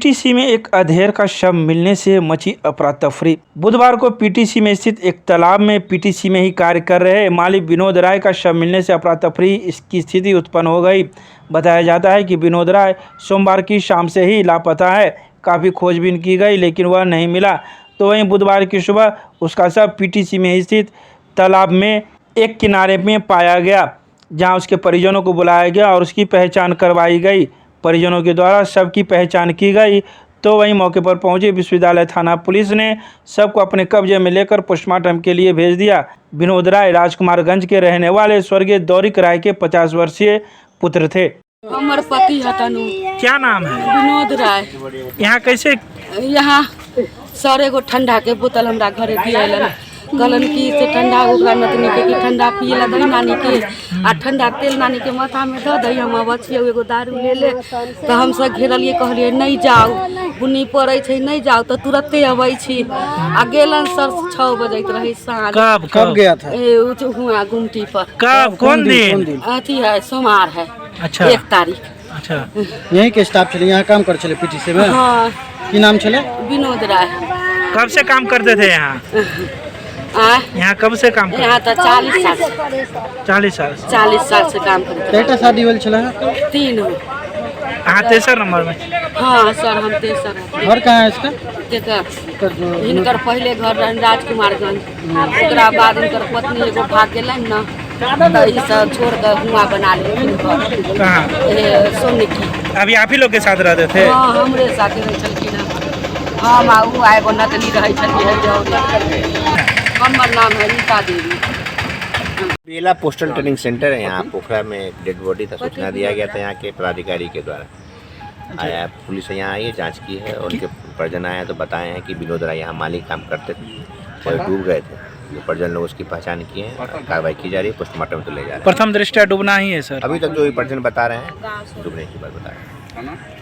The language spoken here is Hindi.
पीटीसी में एक अधेड़ का शव मिलने से मची अफरा तफरी। बुधवार को पीटीसी में स्थित एक तालाब में पीटीसी में ही कार्य कर रहे माली विनोद राय का शव मिलने से अफरा तफरी इसकी स्थिति उत्पन्न हो गई। बताया जाता है कि विनोद राय सोमवार की शाम से ही लापता है। काफ़ी खोजबीन की गई लेकिन वह नहीं मिला। तो वहीं बुधवार की सुबह उसका शव पीटीसी में स्थित तालाब में एक किनारे में पाया गया, जहां उसके परिजनों को बुलाया गया और उसकी पहचान करवाई गई। परिजनों के द्वारा शव की पहचान की गई। तो वहीं मौके पर पहुंची विश्वविद्यालय थाना पुलिस ने शव को अपने कब्जे में लेकर पोस्टमार्टम के लिए भेज दिया। विनोद राय राजकुमारगंज के रहने वाले स्वर्गीय दौरिक राय के 50 वर्षीय पुत्र थे। हमारे पति हतनु। क्या नाम है? विनोद राय। यहाँ कैसे? यहाँ सर एगो ठंडा के बोतल हमरा घरे दिया कहलन कि से ठंडा ओकरा नतनी के ठंडा पिए ला दही नानी के आ ठंडा तेल नानी के माथा में धऽ दही। हम आबै छियै एगो दारू ले तऽ हम सब घेरलिए कहलिए नहीं जाओ बुन्नी पड़ै छै नहीं जाओ तो तुरंते अबै छी। आ गेलन सर 6 बजे रही साँझ। कब गया था? हुआ गुमटी पर। कब? कौन दिन? अथी है सोमवार है। अच्छा 1 तारीख। अच्छा यहीं के स्टाफ चले, यहाँ काम कर चले पीटीसी में? हाँ। की नाम चले? विनोद राय। कब से काम करते थे यहाँ? यहाँ कब से काम करते? यहाँ तो 40 साल से। 40 साल? 40 साल से काम करते हैं। बेटा शादी वाल चला है? 3 हो। हाँ 3 नंबर में। हाँ सर हम 3 हैं। घर कहाँ है इसका? इनकर पहले घर रहन राजकुमारगंज, ओकरा बाद इनकर पत्नी एगो भाग गेलन न तो ई सब छोड़ कर हुआ बना लेकिन कहाँ? सोने की। अभी आप ही लोग के साथ रहते थे? हाँ हमरे साथ रह छलखिन। हम आऊ आए गो नतनी रह छलिए। हमर नाम है रीता देवी। बेला पोस्टल ट्रेनिंग सेंटर है यहाँ पोखरा में। डेड बॉडी का सूचना दिया गया था यहाँ के पदाधिकारी के द्वारा। आया पुलिस यहाँ आई है, जांच की है और उनके परिजन आए हैं तो बताए हैं कि विनोद राय यहाँ मालिक काम करते थे और डूब गए थे। जो परिजन लोग उसकी पहचान किए हैं, कार्रवाई की जा रही है, पोस्टमार्टम तो ले जा रहे हैं। प्रथम दृष्टया डूबना ही है सर। अभी तक जो परिजन बता रहे हैं डूबने की बात बता रहे हैं।